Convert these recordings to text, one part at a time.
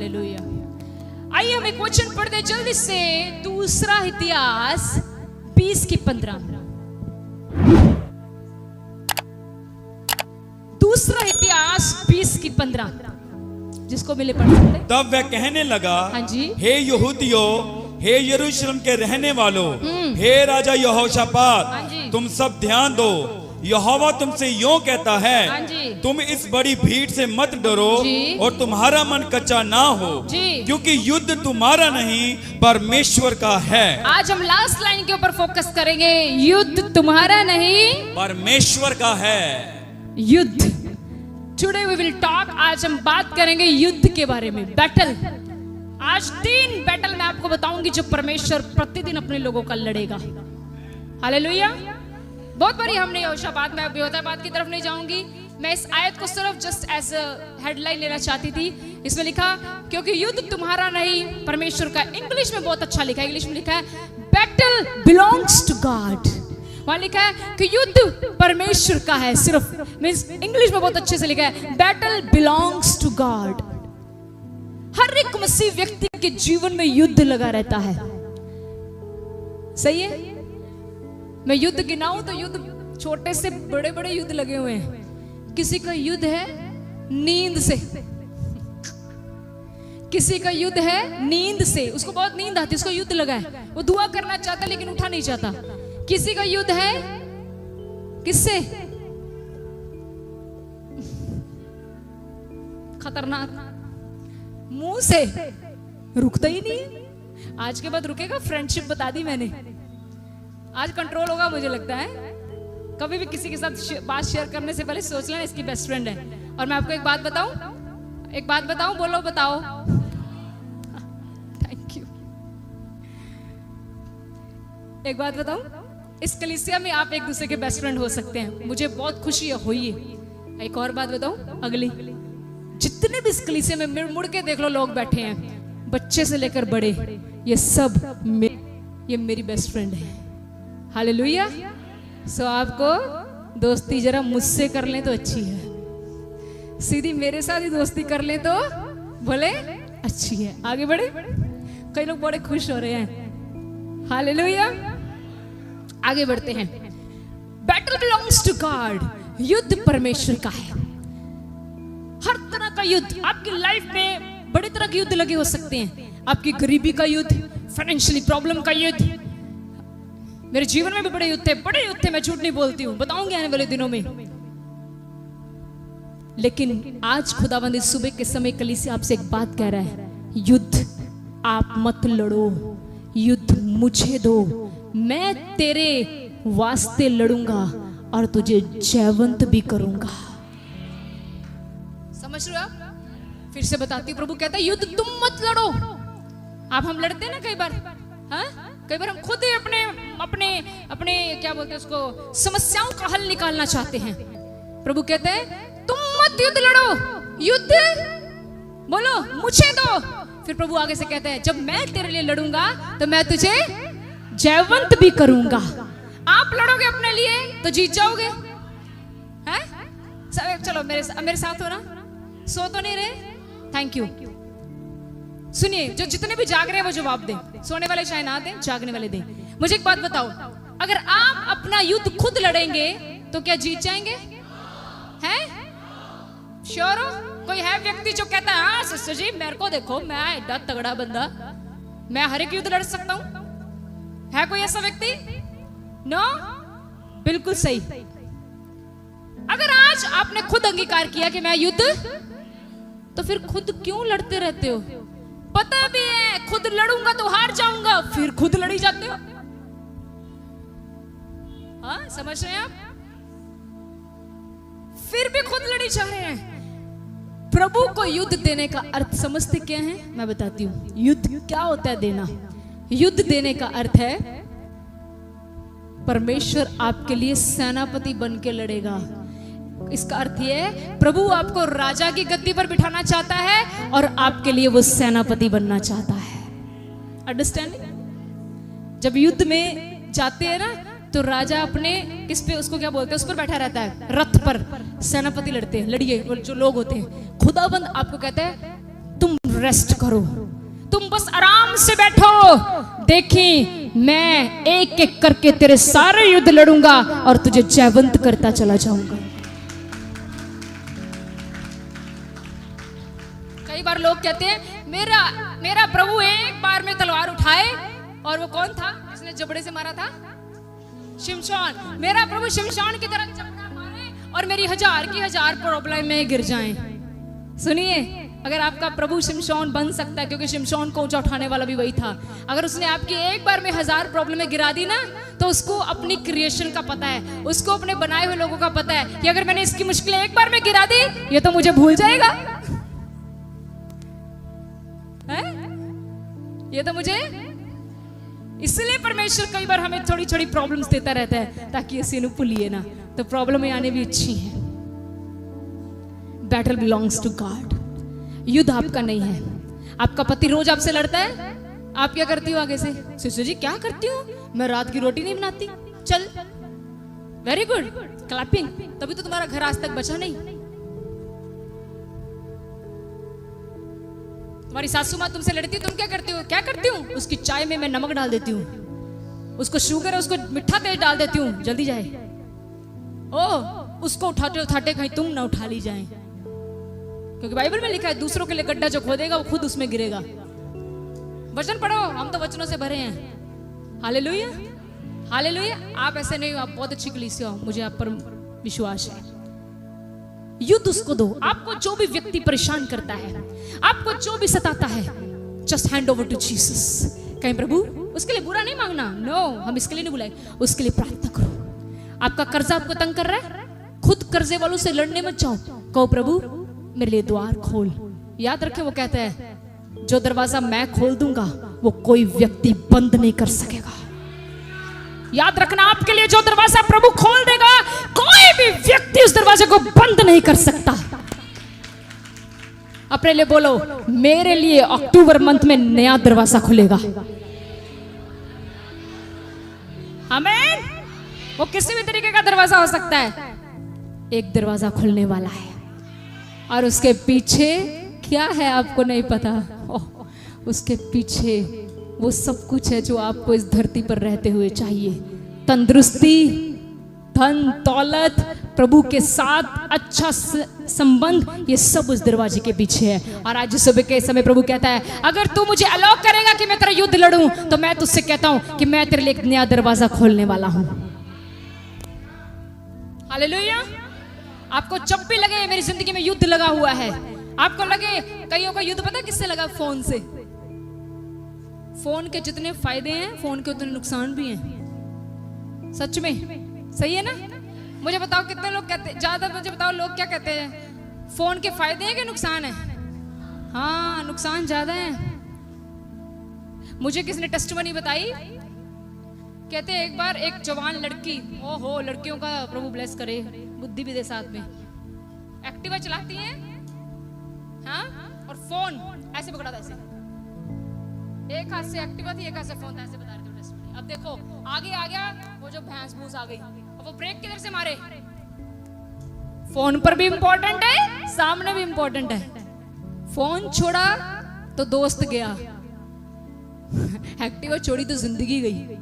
Hallelujah. आइए हम एक वचन पढ़ते हैं जल्दी से, दूसरा इतिहास 20:15। दूसरा इतिहास 20:15, जिसको मिले पढ़ सकते। तब वह कहने लगा, हाँ जी, हे यहूदियों, हे यरूशलेम के रहने वालों, हे राजा हाँ यहोशापात, जी। तुम सब ध्यान दो। यहोवा तुमसे यूं कहता हाँ है, जी। तुम इस बड़ी भीड़ से मत डरो जी। और तुम्हारा मन कच्चा ना हो, जी। क्योंकि युद्ध तुम्हारा नहीं परमेश्वर का है। आज हम लास्ट लाइन के ऊपर फोकस करेंगे। युद्ध तुम्हारा नहीं, परमेश्वर का है। युद्ध। टुडे वी विल टॉक, आज हम बात करेंगे युद्ध के बारे में, बैटल। आज 3 बैटल मैं आपको बताऊंगी जो परमेश्वर प्रतिदिन अपने लोगों का लड़ेगा। हालेलुया। बहुत बारी हमने यहोशापात में, यहोशापात की तरफ नहीं जाऊंगी मैं। इस आयत को सिर्फ जस्ट एज अ हेडलाइन लेना चाहती थी। इसमें लिखा, क्योंकि युद्ध तुम्हारा नहीं परमेश्वर का। इंग्लिश में बहुत अच्छा लिखा है, इंग्लिश में लिखा है बैटल बिलोंग्स टू गॉड। वहां लिखा है कि युद्ध परमेश्वर का है सिर्फ। मींस इंग्लिश में बहुत अच्छे से लिखा है बैटल बिलोंग्स टू गॉड। हर एक मसीह व्यक्ति के जीवन में युद्ध लगा रहता है। सही है। मैं युद्ध गिनाऊं तो युद्ध छोटे से बड़े बड़े युद्ध लगे हुए हैं। किसी का युद्ध है नींद से, किसी का युद्ध है नींद से, उसको बहुत नींद आती है, उसको युद्ध लगा है, वो दुआ करना चाहता लेकिन उठा नहीं चाहता। किसी का युद्ध है किससे? खतरनाक, मुंह से, रुकता ही नहीं है। आज के बाद रुकेगा। फ्रेंडशिप बता दी मैंने, आज कंट्रोल होगा मुझे लगता है। कभी भी किसी के साथ बात शेयर करने से पहले सोच लेना इसकी बेस्ट फ्रेंड है। और मैं आपको एक बात बताऊं, एक बात बताऊं, बोलो बताओ। Thank you. एक बात बताऊं, इस कलीसिया में आप एक दूसरे के बेस्ट फ्रेंड हो सकते हैं, मुझे बहुत खुशी है, होइए। एक और बात बताऊं, अगली जितने भी इस कलीसिया में मुड़ के देख लो लोग बैठे हैं, बच्चे से लेकर बड़े, ये सब ये मेरी बेस्ट फ्रेंड है। हालेलुया। सो आपको दोस्ती जरा मुझसे कर लें तो अच्छी है, सीधी मेरे साथ ही दोस्ती कर लें तो बोले अच्छी है। आगे बढ़े। कई लोग बड़े खुश हो रहे हैं। हालेलुया। आगे बढ़ते हैं। Battle belongs to God. युद्ध परमेश्वर का है। हर तरह का युद्ध आपकी लाइफ में, बड़े तरह के युद्ध लगे हो सकते हैं। आपकी गरीबी का युद्ध, फाइनेंशियली प्रॉब्लम का युद्ध। मेरे जीवन में भी बड़े युद्ध थे, बड़े युद्ध थे, मैं झूठ नहीं बोलती हूं, बताऊंगी आने वाले दिनों में। लेकिन आज खुदावंद इस सुबह के समय कलीसिया आपसे एक बात कह रहा है, युद्ध आप मत लड़ो, युद्ध मुझे दो, मैं तेरे वास्ते लड़ूंगा और तुझे जयवंत भी करूंगा। समझ रहे हो आप? फिर से बताती हूं, प्रभु कहता है युद्ध तुम मत लड़ो। आप हम लड़ते हैं ना कई बार, हाँ? कई बार हम खुद ही अपने अपने अपने क्या बोलते हैं उसको, समस्याओं का हल निकालना चाहते हैं। प्रभु कहते हैं तुम मत युद्ध लड़ो, युद्ध बोलो मुझे दो। फिर प्रभु आगे से कहते हैं जब मैं तेरे लिए लड़ूंगा तो मैं तुझे जयवंत भी करूंगा। आप लड़ोगे अपने लिए तो जीत जाओगे, हैं? चलो मेरे साथ हो ना, सो तो नहीं रहे? Thank you. सुनिए, जो जितने भी जाग रहे हैं वो जवाब दें। सोने वाले चाहे ना दें, जागने वाले दें। मुझे एक बात बताओ, अगर आप अपना युद्ध खुद लड़ेंगे तो क्या जीत जाएंगे? हैं? श्योर हो? कोई है व्यक्ति जो कहता है हाँ सिस्टर जी मेरे को देखो, मैं एडा तगड़ा बंदा, मैं हर एक युद्ध लड़ सकता हूं? है कोई ऐसा व्यक्ति? नो? बिल्कुल सही। अगर आज आपने खुद अंगीकार किया कि मैं युद्ध, तो फिर खुद क्यों लड़ते रहते हो? पता भी है खुद लड़ूंगा तो हार जाऊंगा, फिर खुद लड़ी जाते हो। हाँ, समझ रहे हैं आप? फिर भी खुद लड़ी जा रहे हैं। प्रभु को युद्ध देने का अर्थ समझते क्या है? मैं बताती हूं युद्ध क्या होता है। देना, युद्ध देने का अर्थ है परमेश्वर आपके लिए सेनापति बन के लड़ेगा। इसका अर्थ यह है प्रभु आपको राजा की गद्दी पर बिठाना चाहता है और आपके लिए वो सेनापति बनना चाहता है। अंडरस्टैंडिंग? जब युद्ध में जाते हैं ना तो राजा अपने किस पे, उसको क्या बोलते हैं, उस पर बैठा रहता है, रथ पर। सेनापति लड़ते हैं, लड़िए जो लोग होते हैं। खुदाबंद आपको कहता है तुम रेस्ट करो, तुम बस आराम से बैठो, देखी मैं एक एक करके तेरे सारे युद्ध लड़ूंगा और तुझे जयवंत करता चला जाऊंगा। कई बार लोग कहते हैं मेरा प्रभु एक बार में तलवार उठाए, और वो कौन था जिसने जबड़े से मारा था? शिमशोन। मेरा प्रभु शिमशोन की तरह जबड़ा मारे और मेरी हजार प्रॉब्लम में गिर जाएं। सुनिए, अगर आपका प्रभु शिमशोन बन सकता है, क्योंकि शिमशोन को ऊंचा उठाने वाला भी वही था, अगर उसने आपकी एक बार में 1000 प्रॉब्लम में गिरा दी ना, तो उसको अपनी क्रिएशन का पता है, उसको अपने बनाए हुए लोगों का पता है कि अगर मैंने इसकी मुश्किलें एक बार में गिरा दी, ये तो मुझे भूल जाएगा है? ये तो मुझे, इसलिए परमेश्वर कई बार हमें थोड़ी थोड़ी प्रॉब्लम्स देता रहता है ताकि इसे भूलिए ना, तो प्रॉब्लम आने भी अच्छी है। Battle belongs to God. युद्ध आपका नहीं है। आपका पति रोज आपसे लड़ता है, आप क्या करती हो आगे से? सिस्टर जी क्या करती हूँ मैं? रात की रोटी नहीं बनाती। चल, वेरी गुड, क्लैपिंग। तभी तो तुम्हारा घर आज तक बचा नहीं। तुम्हारी सासू माँ तुमसे लड़ती है, तुम क्या करती हो? क्या करती हूँ? उसकी चाय में मैं नमक डाल देती हूँ, उसको शुगर है उसको मीठा तेज डाल देती हूँ, जल्दी जाए। ओ, उसको उठाते उठाते कहीं तुम ना उठा ली जाए, क्योंकि बाइबल में लिखा है दूसरों के लिए गड्ढा जो खोदेगा वो खुद उसमें गिरेगा। वचन पढ़ो, हम तो वचनों से भरे हैं। Hallelujah, hallelujah. आप ऐसे नहीं हो, आप बहुत अच्छी कलीसिया हो, मुझे आप पर विश्वास है। युद्ध उसको दो। आपको जो भी व्यक्ति परेशान करता है, आपको जो भी सताता है, just hand over to Jesus. कहीं प्रभु उसके लिए बुरा नहीं मांगना, नो, हम इसके लिए नहीं बुलाए, उसके लिए प्रार्थना करो। आपका कर्जा आपको तंग कर रहा है, खुद कर्जे वालों से लड़ने मत जाओ, कहो प्रभु मेरे लिए द्वार खोल। याद रखें, वो कहता है जो दरवाजा मैं खोल दूंगा वो कोई व्यक्ति बंद नहीं कर सकेगा। याद रखना, आपके लिए जो दरवाजा प्रभु खोल देगा, कोई भी व्यक्ति उस दरवाजे को बंद नहीं कर सकता। अपने लिए बोलो, मेरे लिए अक्टूबर मंथ में नया दरवाजा खुलेगा। आमीन। वो किसी भी तरीके का दरवाजा हो सकता है, एक दरवाजा खुलने वाला है, और उसके पीछे क्या है आपको नहीं पता। उसके पीछे वो सब कुछ है जो आपको इस धरती पर रहते हुए चाहिए। तंदुरुस्ती, धन दौलत, प्रभु के साथ अच्छा संबंध, ये सब उस दरवाजे के पीछे है। और आज सुबह के समय प्रभु कहता है, अगर तू मुझे अलाउ करेगा कि मैं तेरा युद्ध लड़ूं, तो मैं तुझसे कहता हूं कि मैं तेरे लिए एक नया दरवाजा खोलने वाला हूं। हालेलुया। आपको जब भी लगे मेरी जिंदगी में युद्ध लगा हुआ है, आपको लगे, कईयों का युद्ध पता किससे लगा? फोन से। फोन के जितने फायदे हैं, फोन के उतने नुकसान भी हैं। सच में, सही है ना? मुझे बताओ कितने लोग कहते, ज्यादा मुझे बताओ लोग क्या कहते हैं, फोन के फायदे हैं कि नुकसान है? हाँ, नुकसान ज्यादा है। मुझे किसी ने टेस्टिमनी बताई, कहते एक बार एक जवान लड़की, ओहो, लड़कियों का प्रभु ब्लेस करे, बुद्धि भी दे साथ में, एक्टिवा चलाती है, हाँ, और फोन ऐसे पकड़ा था, ऐसे एक हाथ से एक्टिवा थी, एक हाथ से फोन था, ऐसे बता रहे थे टेस्टिमनी। अब देखो आगे आ गया वो जो भैंस भूस आ गई, अब वो ब्रेक किधर से मारे? फोन पर भी इंपॉर्टेंट है, सामने भी इंपॉर्टेंट है। फोन छोड़ा तो दोस्त गया, एक्टिवा छोड़ी तो जिंदगी गई।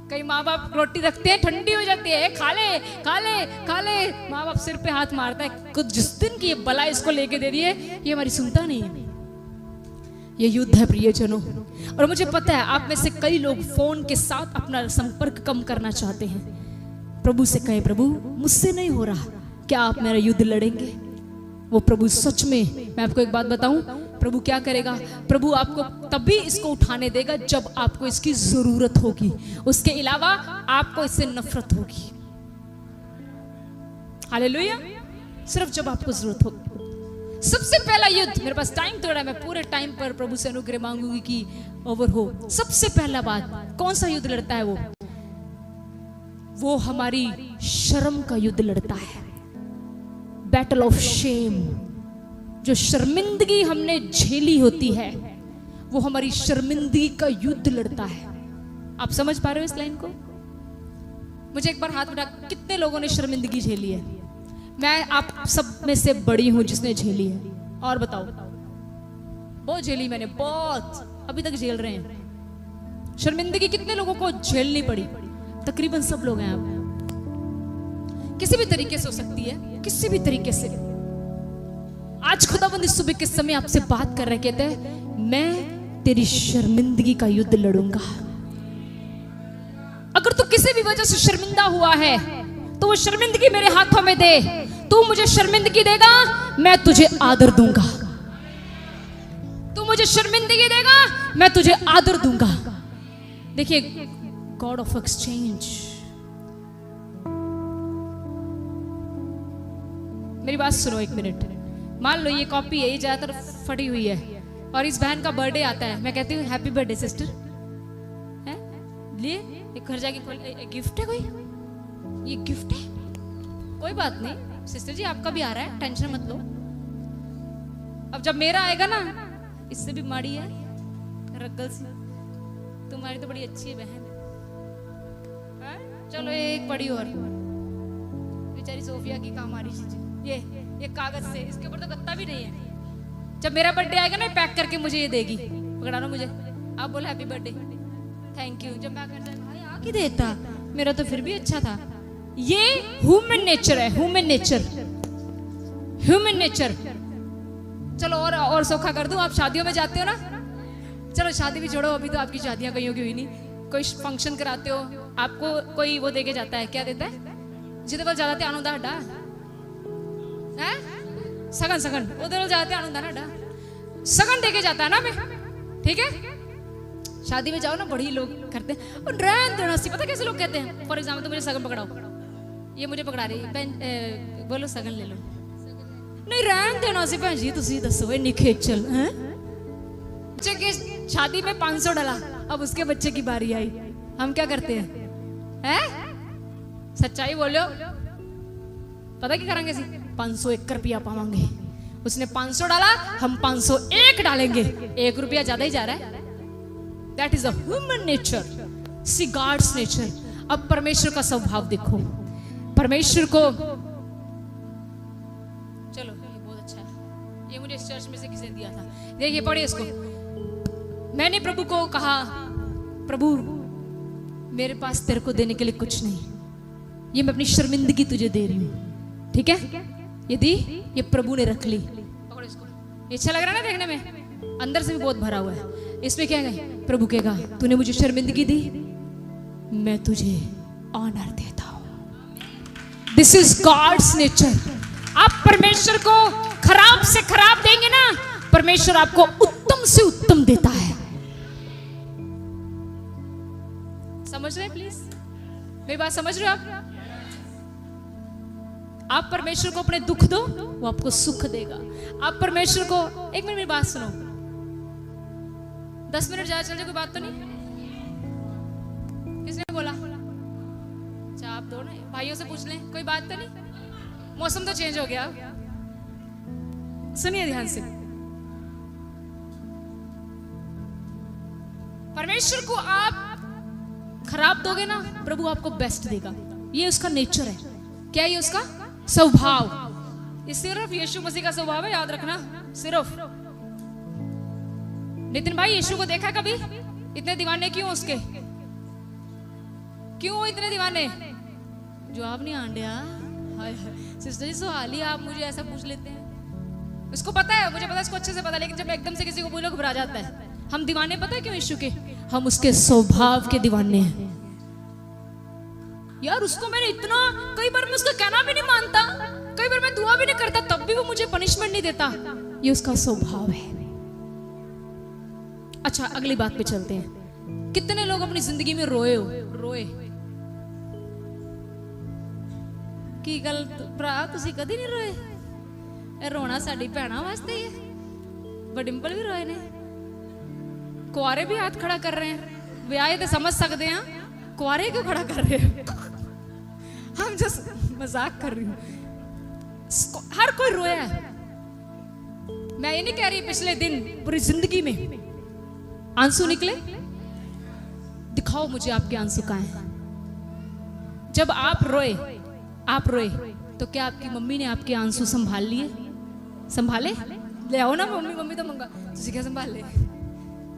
कई माँ बाप रोटी रखते हैं, ठंडी हो जाती है, खा ले खा ले खा ले, माँ बाप सिर पे हाथ मारता है, कुछ जिस दिन की ये बला इसको लेके दे दिए, ये हमारी सुनता नहीं है। ये युद्ध है प्रियजनों। और मुझे पता है आप में से कई लोग फोन के साथ अपना संपर्क कम करना चाहते हैं। प्रभु से कहें, प्रभु मुझसे नहीं हो रहा, क्या आप मेरा युद्ध लड़ेंगे? वो प्रभु सच में, मैं आपको एक बात बताऊं, प्रभु क्या करेगा? प्रभु आपको तभी इसको उठाने देगा जब आपको इसकी जरूरत होगी, उसके अलावा आपको इससे नफरत होगी। हालेलुया। सिर्फ जब आपको जरूरत होगी। सबसे पहला युद्ध, मेरे पास टाइम थोड़ा है, मैं पूरे टाइम पर प्रभु से अनुग्रह मांगूंगी कि ओवर हो। सबसे पहला बात, कौन सा युद्ध लड़ता है? वो हमारी शर्म का युद्ध लड़ता है। Battle of shame. जो शर्मिंदगी हमने झेली होती है, वो हमारी शर्मिंदगी का युद्ध लड़ता है। आप समझ पा रहे हो इस लाइन को? मुझे एक बार हाथ उठा, कितने लोगों ने शर्मिंदगी झेली है? मैं आप सब में से बड़ी हूं जिसने झेली है। और बताओ, बहुत झेली मैंने, बहुत, अभी तक झेल रहे हैं। शर्मिंदगी कितने लोगों को झेलनी पड़ी? तकरीबन सब लोग हैं। आप किसी भी तरीके से हो सकती है, किसी भी तरीके से। आज खुदाबंद इस सुबह के समय आपसे बात कर रहे, कहते हैं मैं तेरी शर्मिंदगी का युद्ध लड़ूंगा। अगर तू किसी भी वजह से शर्मिंदा हुआ है तो वो शर्मिंदगी मेरे हाथों में दे। तू मुझे शर्मिंदगी देगा, मैं तुझे आदर दूंगा। तू मुझे शर्मिंदगी देगा, मैं तुझे आदर दूंगा। देखिए, गॉड ऑफ एक्सचेंज। मेरी बात सुनो एक मिनट। मान लो ये कॉपी है, ये ज्यादातर फटी हुई है और इस बहन का बर्थडे आता है। मैं कहती हूँ हैप्पी बर्थडे सिस्टर, है लिए एक घर जाके गिफ्ट है, कोई ये गिफ्ट है, कोई बात नहीं सिस्टर जी, आपका भी आ रहा है, टेंशन मत लो। अब जब मेरा आएगा ना, इससे भी माड़ी है रग्गल सी, तुम्हारी तो बड़ी अच्छी है बहन है? चलो एक पड़ी और बेचारी सोफिया की काम आ रही चीज, ये कागज से, इसके ऊपर तो गत्ता भी नहीं है। जब मेरा बर्थडे आएगा ना, पैक करके मुझे ये देगी। पकड़ा लो मुझे, आप बोले हैप्पी बर्थडे, थैंक यू। जब मैं भाई आ की देता, मेरा तो फिर भी अच्छा था। ये ह्यूमन नेचर है, ह्यूमन नेचर, ह्यूमन नेचर। चलो और सोखा कर दूं, आप शादियों में जाते हो ना, चलो शादी भी छोड़ो, अभी तो आपकी शादियां कहीं की हुई नहीं, कोई फंक्शन कराते हो, आपको कोई वो देके जाता है, क्या देता है जिदे वाल जाते आनंदा हड्डा है, सगन सगन, उधर वाल जाते आनंदा हड्डा, सगन देके जाता है ना मैं, ठीक है। शादी में जाओ ना, बड़ी लोग करते हैं और रहन देना सी, पता कैसे लोग कहते हैं, फॉर एग्जाम्पल तो मुझे सगन पकड़ाओ, ये मुझे पकड़ा रही, बोलो सगन ले लो, नहीं रहन देना सी भैन जी, तुसी दसो इन्नी खेचल हैं। बच्चे के शादी में 500 डला, अब उसके बच्चे की बारी आई, हम क्या करते हैं? सच्चाई बोलो, पता क्या करेंगे? 501 रुपया पावांगे। उसने 500 डाला, हम 501 डालेंगे, 1 रुपया ज्यादा ही जा रहा है। That is a human nature, see God's nature. अब परमेश्वर का स्वभाव देखो, परमेश्वर को, चलो ये बहुत अच्छा है, ये मुझे इस चर्च में से किसी ने दिया था, देखिए पढ़िए इसको। मैंने प्रभु को कहा, प्रभु मेरे पास तेरे को देने के लिए कुछ नहीं, ये मैं अपनी शर्मिंदगी तुझे दे रही हूँ, ठीक है। ये दी, ये प्रभु ने रख ली, पकड़ो इसको। ये अच्छा लग रहा है ना देखने में, अंदर से भी बहुत भरा हुआ है। इसमें क्या है? प्रभु कहेगा तूने मुझे शर्मिंदगी दी, मैं तुझे ऑनर देता हूं। This is God's nature. आप परमेश्वर को खराब से खराब देंगे ना, परमेश्वर आपको उत्तम से उत्तम देता है। समझ रहे? प्लीज मेरी बात समझ रहे हो आप? आप परमेश्वर को अपने दुख दो, वो आपको सुख देगा। आप परमेश्वर को, एक मिनट मेरी बात सुनो, 10 मिनट ज्यादा चल जाए, कोई बात तो नहीं? किसने बोला? अच्छा आप दो ना, भाइयों से पूछ लें, कोई बात तो नहीं? मौसम तो चेंज हो गया, सुनिए ध्यान से। परमेश्वर को आप खराब दोगे ना, प्रभु आपको बेस्ट देगा। ये उसका नेचर है। क्या ये उसका स्वभाव? ये सिर्फ यीशु मसीह का स्वभाव है, याद रखना। सिर्फ नितिन भाई, यीशु को देखा कभी? इतने दीवाने क्यों उसके? क्यों इतने दीवाने? जवाब नहीं आंडिया। हाय हाय सिस्टर जी, सवाल ही आप मुझे ऐसा पूछ लेते हैं। उसको पता है, मुझे पता है, इसको अच्छे से पता, लेकिन जब एकदम से किसी को बोलो घबरा जाता है। हम दीवाने पता है क्यों यीशु के? हम उसके स्वभाव के दीवाने हैं। यार उसको मैंने इतना, कई बार मैं उसका कहना भी नहीं मानता, कई बार मैं दुआ भी नहीं करता, तब भी वो मुझे पनिशमेंट नहीं देता। ये उसका स्वभाव है। अच्छा अगली बात पे चलते हैं। कितने लोग अपनी जिंदगी में रोए की गल भरा, तुसी कदी नहीं रोए? रोना साडी भैणा वास्ते ही है। बडिंपल भी रोए ने, कुआरे भी हाथ खड़ा कर रहे हैं। ब्याह तो समझ सकते हैं, कुआरे क्यों खड़ा कर रहे हैं? हम जस्ट मजाक कर रही हूँ। हर कोई रोया है। मैं ये नहीं कह रही पिछले दिन पूरी जिंदगी में आंसू निकले, दिखाओ मुझे आपके आंसू कहाँ हैं। जब आप रोए तो क्या आपकी मम्मी ने आपके आंसू संभाल लिए? संभाले? ले आओ ना मम्मी, मम्मी तो मंगा तुझे क्या संभाल ले?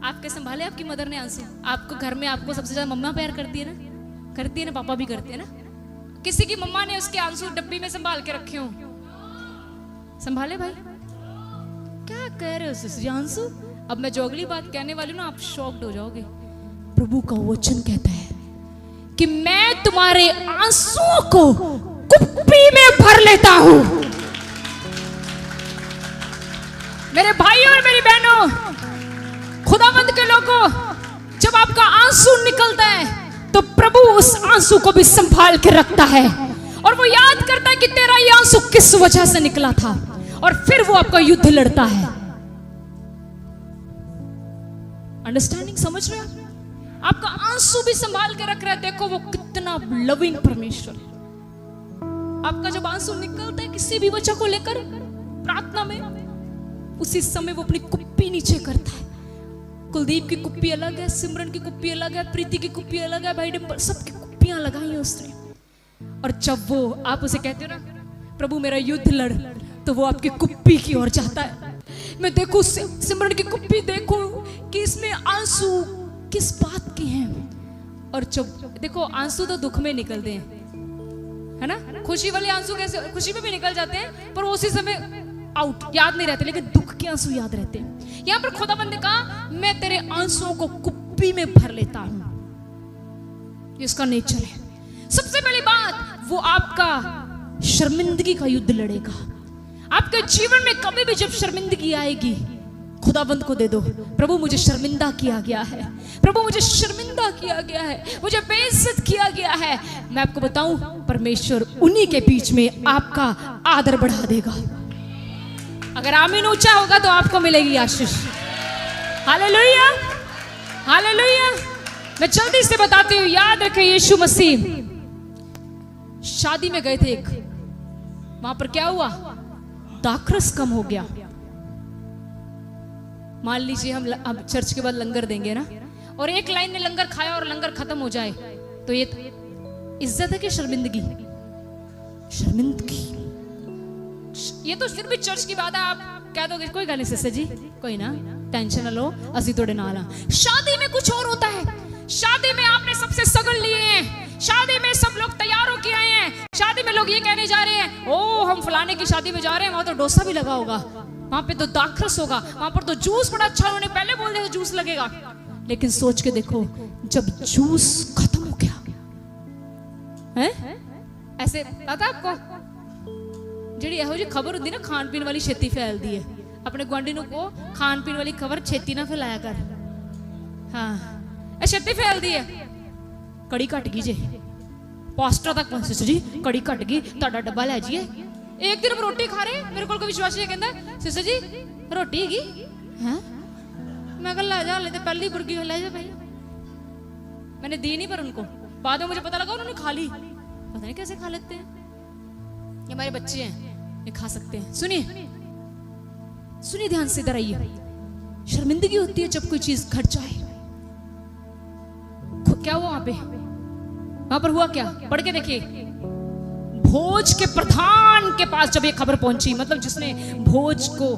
आपके संभाले आपकी मदर ने आंसू? आपको घर में आपको सबसे ज्यादा मम्मा प्यार करती है ना? करती है ना, पापा भी करते हैं ना? किसी की मम्मा ने उसके आंसू डब्बी में संभाल के रखे हो? संभाले भाई? क्या कह रहे हो सिस्टर आंसू? अब मैं जो अगली बात कहने वाली हूँ ना, आप शॉक्ड हो जाओगे। प्रभु का वचन कहता है कि मैं तुम्हारे आंसुओं को कुप्पी में भर लेता हूं। मेरे भाई और मेरी बहनों, खुदावंद के लोगों, जब आपका आंसू निकलता है तो प्रभु उस आंसू को भी संभाल के रखता है और वो याद करता है कि तेरा ये आंसू किस वजह से निकला था, और फिर वो आपका युद्ध लड़ता है। अंडरस्टैंडिंग, समझ रहे हैं? आपका आंसू भी संभाल के रख रहा है। देखो वो कितना लविंग परमेश्वर है। आपका जब आंसू निकलता है किसी भी बच्चा को लेकर प्रार्थना में, उसी समय वो अपनी कुप्पी नीचे करता है। कुलदीप की कुप्पी अलग है, सिमरन की कुप्पी अलग है, प्रीति की कुप्पी अलग है, भाई डिम्पल, सबकी कुप्पियां लगाई हैं उसने। और जब वो आप उसे कहते हो ना प्रभु मेरा युद्ध लड़, तो वो आपकी कुप्पी की ओर जाता है। मैं देखूं सिमरन की कुप्पी, देखूं कि इसमें आंसू किस बात के हैं। और जब देखो आंसू तो दुख में निकलते हैं, है ना? खुशी वाले आंसू कैसे, खुशी में भी निकल जाते हैं पर उसी समय आउट, याद नहीं रहते, लेकिन दुख के आंसू याद रहते हैं। यहां पर खुदाबंद ने कहा मैं तेरे आंसुओं को कुप्पी में भर लेता हूं। इसका नेचर है। सबसे पहली बात, वो आपका शर्मिंदगी का युद्ध लड़ेगा। आपके जीवन में कभी भी जब शर्मिंदगी आएगी, खुदाबंद को दे दो, प्रभु मुझे शर्मिंदा किया गया है, प्रभु मुझे शर्मिंदा किया गया है, मुझे बेइज्जत किया गया है। मैं आपको बताऊं, परमेश्वर उन्हीं के बीच में आपका आदर बढ़ा देगा। अगर आमीन ऊंचा होगा तो आपको मिलेगी आशीष। Hallelujah, hallelujah. मैं जल्दी से बताती हूँ, याद रखें, यीशु मसीह शादी में गए थे एक, वहां पर क्या हुआ? दाखरस कम हो गया। मान लीजिए हम अब चर्च के बाद लंगर देंगे ना, और एक लाइन ने लंगर खाया और लंगर खत्म हो जाए, तो ये इज्जत है कि शर्मिंदगी? शर्मिंदगी। ये तो सिर्फ चर्च की बात है। आप कह दोगे कोई गल नहीं सिस्टर जी, कोई ना, टेंशन ना लो, असि तोड़े नाल हां। शादी में कुछ और होता है। शादी में आपने सबसे सगन लिए हैं, शादी में सब लोग तैयार होके आए हैं, शादी में लोग ये कहने जा रहे हैं ओ हम फलाने की शादी में जा रहे हैं, वहां तो डोसा भी लगा होगा, वहां पे तो दाखरस होगा, वहां पर तो जूस बड़ा अच्छा, उन्होंने पहले बोल दिया जूस लगेगा। लेकिन सोच के देखो, जब जूस खत्म हो गया है, ऐसे पता आपको ਜਿਹੜੀ ਇਹੋ ਜਿਹੀ ਖਬਰ ਹੁੰਦੀ ਨਾ ਖਾਣ ਪੀਣ ਵਾਲੀ ਛੇਤੀ ਫੈਲਦੀ ਹੈ। ਆਪਣੇ ਗੁਆਂਢੀ ਨੂੰ ਕਹੋ ਖਾਣ ਪੀਣ ਵਾਲੀ ਖਬਰ ਛੇਤੀ ਨਾ ਫੈਲਾਇਆ ਕਰ, ਹਾਂ ਇਹ ਛੇਤੀ ਫੈਲਦੀ ਹੈ। ਕੜੀ ਘਟ ਗਈ ਜੇ, ਪਾਸਟਰ ਤੱਕ ਪਹੁੰਚੇ ਸੀ ਜੀ, ਕੜੀ ਘਟ ਗਈ, ਤੁਹਾਡਾ ਡੱਬਾ ਲੈ ਜਾਈਏ। ਇੱਕ ਦਿਨ ਰੋਟੀ ਖਾ ਰਹੇ, ਮੇਰੇ ਕੋਲ ਕੋਈ ਵਿਸ਼ਵਾਸ ਨਹੀਂ, ਕਹਿੰਦਾ ਸਿਸਟਰ ਜੀ ਰੋਟੀ ਹੈਗੀ ਹੈ? मैं कल ला जा, ले तो पहली बुर्गी ले जा भाई। मैंने दी नहीं, पर उनको बाद में मुझे पता लगा उन्होंने खा ली। पता नहीं कैसे खा लेते हैं, ये हमारे बच्चे हैं, ये खा सकते हैं। सुनिए सुनिए ध्यान से, इधर आइए। शर्मिंदगी होती है जब कोई चीज घट जाए। क्या हुआ वहां पे? वहां पर हुआ क्या? पढ़ के देखिए। भोज के प्रधान के पास जब ये खबर पहुंची, मतलब जिसने भोज को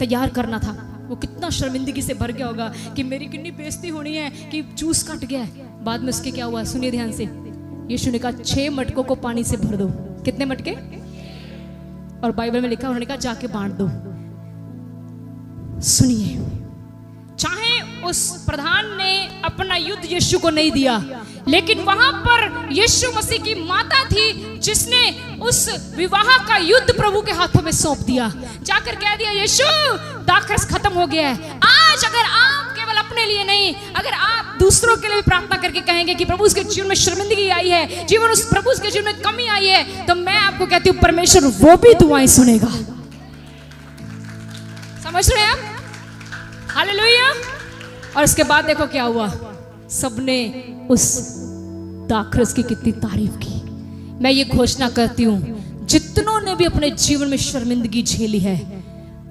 तैयार करना था, वो कितना शर्मिंदगी से भर गया होगा कि मेरी कितनी बेइज्जती होनी है कि जूस कट गया है। बाद में उसके क्या हुआ, सुनिए ध्यान से। यीशु ने कहा 6 मटकों को पानी से भर दो। कितने मटके? और बाइबल में लिखा, उन्होंने कहा जाके बांट दो। सुनिए, चाहे उस प्रधान ने अपना युद्ध यीशु को नहीं दिया, लेकिन वहां पर यीशु मसीह की माता थी जिसने उस विवाह का युद्ध प्रभु के हाथों में सौंप दिया। जाकर कह दिया यीशु दाखरस खत्म हो गया है। आज अगर आप केवल अपने लिए नहीं, अगर आप दूसरों के लिए भी प्रार्थना करके कहेंगे कि प्रभु उसके जीवन में शर्मिंदगी आई है, जीवन उस प्रभु उसके जीवन में कमी आई है, तो मैं आपको कहती हूँ परमेश्वर वो भी दुआएं सुनेगा। समझ रहे हैं आप? हालेलुया। और इसके बाद देखो क्या हुआ, सबने उस दाखरस की कितनी तारीफ की। मैं ये घोषणा करती हूं, जितनों ने भी अपने जीवन में शर्मिंदगी झेली है,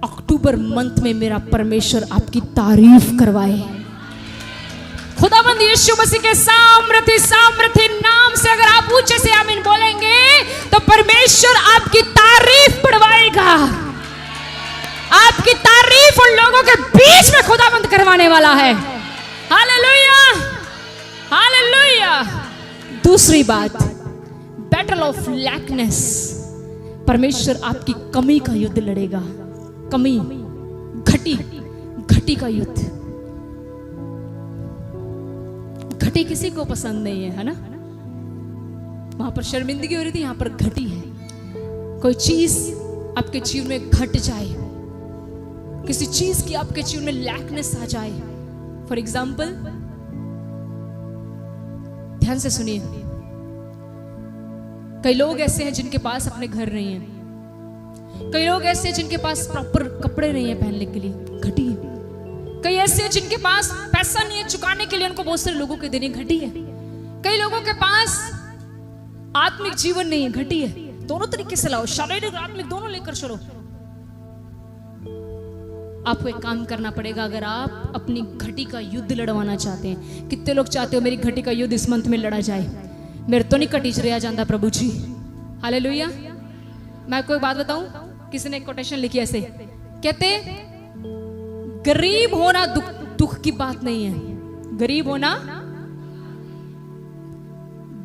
अक्टूबर मंथ में मेरा परमेश्वर आपकी तारीफ करवाए। खुदाबंद खुदावंद यीशु मसीह के सामर्थी नाम से अगर आप ऊंचे से आमीन बोलेंगे तो परमेश्वर आपकी तारीफ बढ़वाएगा। आपकी तारीफ उन लोगों के बीच में खुदावंद करवाने वाला है। Hallelujah, hallelujah. दूसरी बात, बैटल ऑफ लैकनेस। परमेश्वर आपकी कमी का युद्ध लड़ेगा। कमी, घटी का युद्ध। घटी किसी को पसंद नहीं है ना? वहां पर शर्मिंदगी हो रही थी, यहां पर घटी है। कोई चीज आपके जीवन में घट जाए, किसी चीज की आपके जीवन में लैकनेस आ जाए। फॉर एग्जाम्पल, ध्यान से सुनिए, कई लोग ऐसे हैं जिनके पास अपने घर नहीं है। कई लोग ऐसे हैं जिनके पास प्रॉपर कपड़े नहीं है पहनने के लिए, घटी है। कई ऐसे हैं जिनके पास पैसा नहीं है चुकाने के लिए, उनको बहुत सारे लोगों के देने, घटी है। कई लोगों के पास आत्मिक जीवन नहीं है, घटी है। दोनों तरीके से लाओ, शारीरिक और आत्मिक दोनों लेकर चलो। आपको एक काम करना पड़ेगा अगर आप अपनी घटी का युद्ध लड़वाना चाहते हैं। कितने लोग चाहते हो मेरी घटी का युद्ध इस मंथ में लड़ा जाए? मेरे तो नहीं कटी रहा जाता प्रभु जी। हालेलुया। मैं आपको एक बात बताऊं, किसी ने एक कोटेशन लिखी ऐसे, कहते गरीब होना दुख की बात नहीं है। गरीब होना,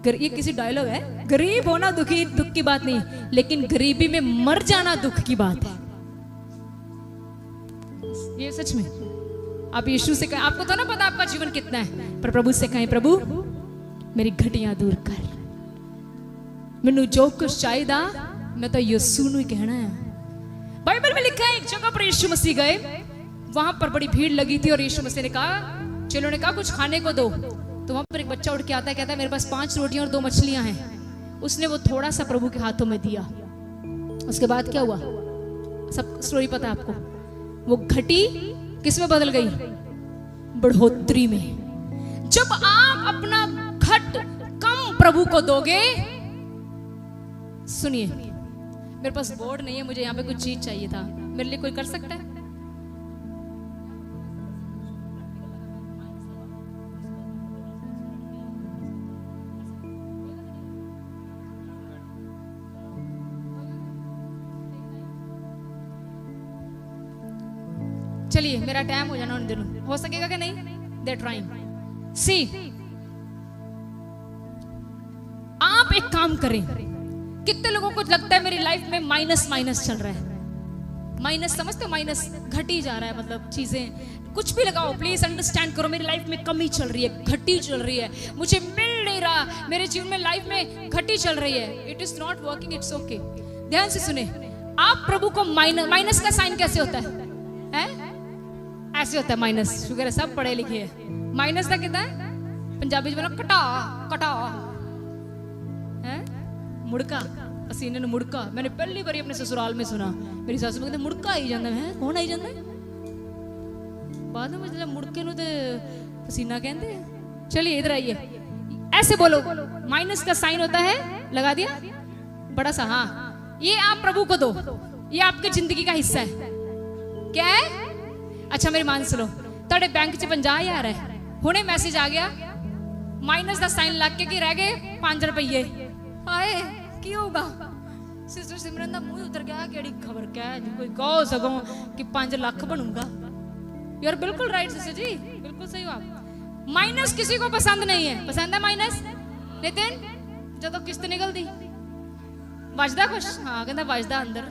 ये किसी डायलॉग है, गरीब होना दुख की बात नहीं, लेकिन गरीबी में मर जाना दुख की बात है। ये सच में आप यीशु से कहें, आपको तो ना पता आपका जीवन कितना है, पर प्रभु से कहें, प्रभु मेरी घटियां दूर कर, मैनू जो कुछ चाहिए मैं तो यीशु नू ही कहना है। बाइबल में लिखा है एक जगह पर यीशु मसीह गए, वहां पर बड़ी भीड़ लगी थी और यीशु मसीह ने कहा, चलो ने कहा कुछ खाने को दो। तो वहां पर एक बच्चा उठ के आता है, कहता है मेरे पास 5 रोटियां और 2 मछलियां हैं। उसने वो थोड़ा सा प्रभु के हाथों में दिया। उसके बाद क्या हुआ सब स्टोरी पता है आपको। वो घटी किस में बदल गई? बढ़ोतरी में। जब आप अपना घट कम प्रभु को दोगे, सुनिए, मेरे पास बोर्ड नहीं है, मुझे यहाँ पे कुछ चीज चाहिए था, मेरे लिए कोई कर सकता है? चलिए मेरा टाइम हो जाना उन दिनों, हो सकेगा कि नहीं? They trying. सी, आप एक काम करें। कितने लोगों को लगता है मेरी लाइफ में माइनस चल रहा है? माइनस समझते हो? माइनस घटी जा रहा है, मतलब चीजें कुछ भी लगाओ, प्लीज अंडरस्टैंड करो, मेरी लाइफ में कमी चल रही है, घटी चल रही है, मुझे मिल नहीं रहा, मेरे जीवन में लाइफ में घटी चल रही है, it is not working, it's okay. ध्यान से सुने, आप प्रभु को माइनस का साइन कैसे होता है? ऐसे होता है माइनस। शुगर है सब पढ़े लिखे हैं। माइनस का कितना है? पंजाबी में बोलो कटा है, मुड़का, पसीने ने मुड़का। मैंने पहली बार अपने ससुराल में सुना, मेरी सासू कहते मुड़का आई जाता है। कौन आई जाता है? बाद में मुझे मुड़के नु ते पसीना कहते हैं। चलिए इधर आइए, ऐसे बोलो, माइनस का साइन होता है, लगा दिया बड़ा सा। हाँ, ये आप प्रभु को दो, ये आपकी जिंदगी का हिस्सा है। क्या है? अच्छा मेरी मान सुनो, तेरे बैंक च 50,000 है, हुणे मैसेज आ गया, माइनस का साइन लग के कि रह गए 5 रुपये। हाय की होगा? सिस्टर सिमरन का मुंह उतर गया, केड़ी खबर क्या है? कोई कहो सको कि 5 लाख बनूंगा। यार बिल्कुल राइट सिस्टर जी, बिल्कुल सही हो आप। माइनस किसी को पसंद नहीं है। पसंद है माइनस? नितिन, जब किस्त निकलती बजदा कुछ? हाँ कहता बजदा अंदर।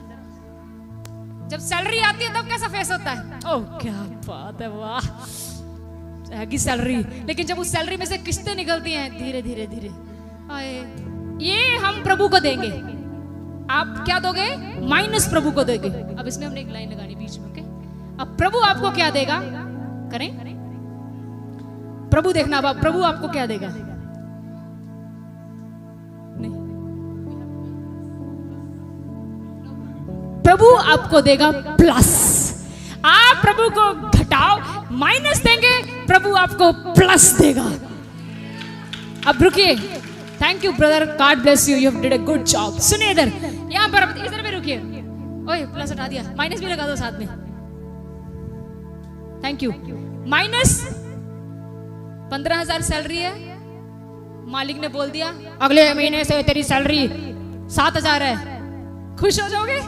जब सैलरी आती है तब कैसा फेस होता है? ओह क्या बात है, वाह की सैलरी। लेकिन जब उस सैलरी में से किस्तें निकलती हैं धीरे धीरे धीरे, आए, ये हम प्रभु को देंगे। आप क्या दोगे? माइनस प्रभु को दोगे। अब इसमें हमने एक लाइन लगानी बीच में, ओके? अब प्रभु आपको क्या देगा? करें प्रभु, देखना अब प्रभु आपको क्या देगा। नहीं, प्रभु आपको देगा प्लस। आप प्रभु को घटाओ, माइनस देंगे, प्रभु आपको प्लस देगा। अब रुकिए, thank you brother, God bless you, you have did a good job. सुनिए इधर, यहां पर इधर भी रुकिए। ओए प्लस हटा दिया, माइनस भी लगा दो साथ में। Thank you. माइनस 15,000 सैलरी है, मालिक ने बोल दिया अगले महीने से तेरी सैलरी 7,000 है, खुश हो जाओगे?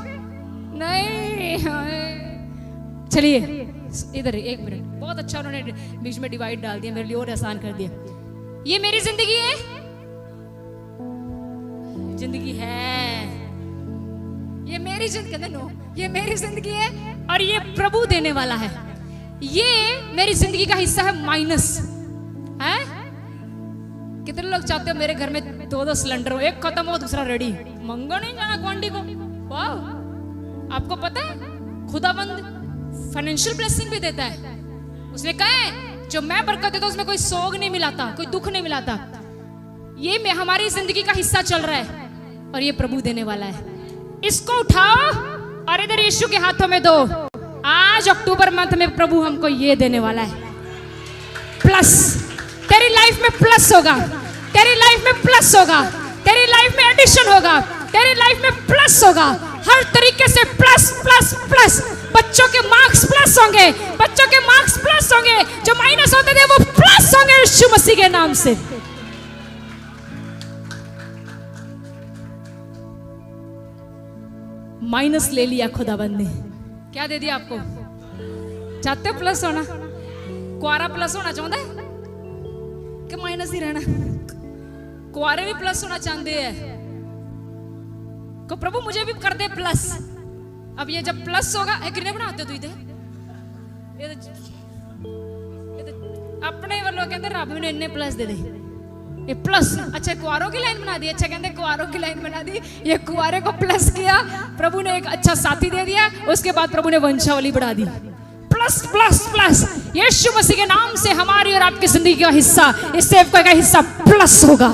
नहीं। चलिए इधर एक मिनट, बहुत अच्छा उन्होंने बीच में डिवाइड डाल दिया, मेरे लिए और आसान कर दिया। ये मेरी जिंदगी है, जिंदगी है, ये मेरी जिंदगी, नो ये मेरी जिंदगी है और ये प्रभु देने वाला है। ये मेरी जिंदगी का हिस्सा है माइनस है। कितने लोग चाहते हो मेरे घर में 2-2 सिलेंडर हो, एक खत्म हो दूसरा रेडी, मंगो नहीं जाना क्वांटी को। वाह, आपको पता है खुदाबंद फाइनेंशियल ब्लेसिंग भी देता है। उसने कहा है जो मैं बरकत देता हूं उसमें कोई सोग नहीं मिलाता, कोई दुख नहीं मिलाता। ये में हमारी जिंदगी का हिस्सा चल रहा है और ये प्रभु देने वाला है। इसको उठाओ और इधर यीशु के हाथों में दो। आज अक्टूबर मंथ में प्रभु हमको ये देने वाला है, प्लस। तेरी लाइफ में प्लस होगा, तेरी लाइफ में प्लस होगा, तेरी लाइफ में एडिशन होगा, तेरी लाइफ में प्लस होगा, हर तरीके से प्लस प्लस प्लस। बच्चों के मार्क्स प्लस होंगे, बच्चों के मार्क्स प्लस होंगे, जो माइनस होते थे वो प्लस होंगे यीशु मसीह के नाम से। माइनस ले लिया खुदाबंद ने, क्या दे दिया आपको? चाहते हो प्लस होना? कुआरा प्लस होना चाहता है कि माइनस ही रहना? कुआरे भी प्लस होना चाहते हैं को प्रभु मुझे भी कर दे प्लस। अब ये जब प्लस होगा, कितने बनाते तू इधर अपने वालों के अंदर रब ने इन्ने प्लस दे दे, ये प्लस। अच्छा कुआरों की लाइन बना दी, अच्छा कहते कुआरों की लाइन बना दी, ये कुआरे को प्लस किया, प्रभु ने एक अच्छा साथी दे दिया, उसके बाद प्रभु ने वंशावली बढ़ा दी, प्लस प्लस प्लस। यीशु मसीह के नाम से हमारी और आपकी जिंदगी का हिस्सा, इस सेवका का हिस्सा प्लस होगा।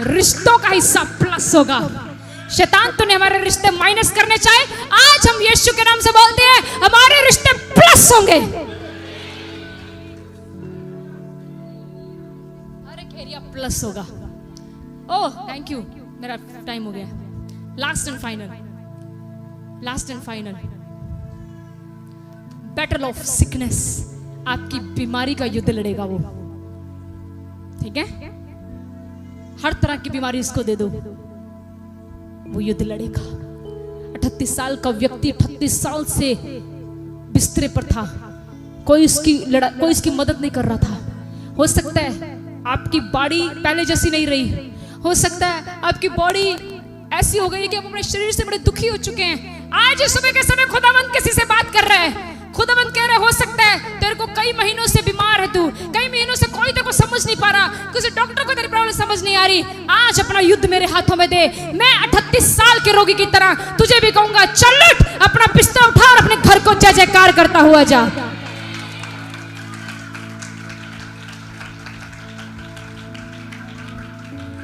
रिश्तों का हिस्सा प्लस होगा। शैतान तो ने हमारे रिश्ते माइनस करने चाहे, आज हम यीशु के नाम से बोलते हैं हमारे रिश्ते प्लस होंगे। हर एक एरिया प्लस होगा। ओह थैंक यू, मेरा टाइम हो गया। Last and final, last and final, battle of sickness. आपकी बीमारी का युद्ध लड़ेगा वो, ठीक है? हर तरह की बीमारी इसको दे दो, वो युद्ध लड़ेगा। 38 साल का व्यक्ति 38 साल से बिस्तरे पर था, कोई इसकी मदद नहीं कर रहा था। हो सकता है आपकी बॉडी पहले जैसी नहीं रही, हो सकता है आपकी बॉडी ऐसी हो गई कि आप अपने शरीर से बड़े दुखी हो चुके हैं। आज इस सुबह के समय खुदावंद किसी से बात कर रहा है, खुदावंद कह रहे हो सकता है तेरे को कई महीनों से बीमार है, तू कई महीनों से कोई तेरे को समझ नहीं पा रहा, किसी डॉक्टर को तेरी प्रॉब्लम समझ नहीं आ रही। आज अपना युद्ध मेरे हाथों में दे। मैं 38 साल के रोगी की तरह तुझे भी कहूंगा, चल उठ, अपना बिस्तर उठा और अपने घर को जय जयकार करता हुआ जा।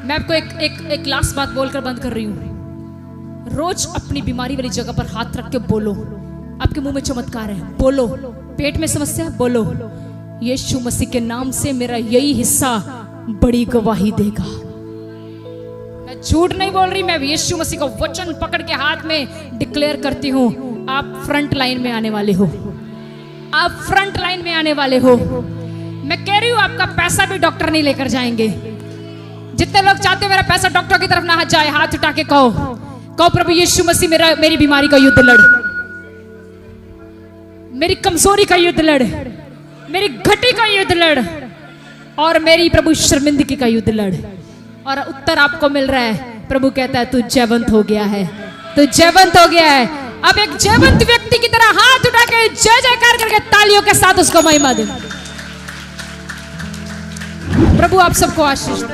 मैं आपको एक लास्ट बात बोलकर बंद कर रही हूं। रोज अपनी बीमारी वाली जगह पर हाथ रख के बोलो, आपके मुंह में चमत्कार है, बोलो। पेट में समस्या, बोलो यीशु मसीह के नाम से मेरा यही हिस्सा बड़ी गवाही देगा। मैं झूठ नहीं बोल रही, मैं यीशु मसीह का वचन पकड़ के हाथ में डिक्लेयर करती हूं, आप फ्रंट लाइन में आने वाले हो, आप फ्रंट लाइन में आने वाले हो। मैं कह रही हूं आपका पैसा भी डॉक्टर नहीं लेकर जाएंगे। जितने लोग चाहते मेरा पैसा डॉक्टर की तरफ ना जाए, हाथ उठा के कहो प्रभु यीशु मसीह मेरी बीमारी का युद्ध लड़, मेरी कमजोरी का युद्ध लड़, मेरी घटी का युद्ध लड़, और मेरी प्रभु शर्मिंदगी का युद्ध लड़। और उत्तर आपको मिल रहा है, प्रभु कहता है तू जयवंत हो गया है, तू जयवंत हो गया है। अब एक जयवंत व्यक्ति की तरह हाथ उठा के जय जयकार करके तालियों के साथ उसको महिमा दे। प्रभु आप सबको आशीष दे।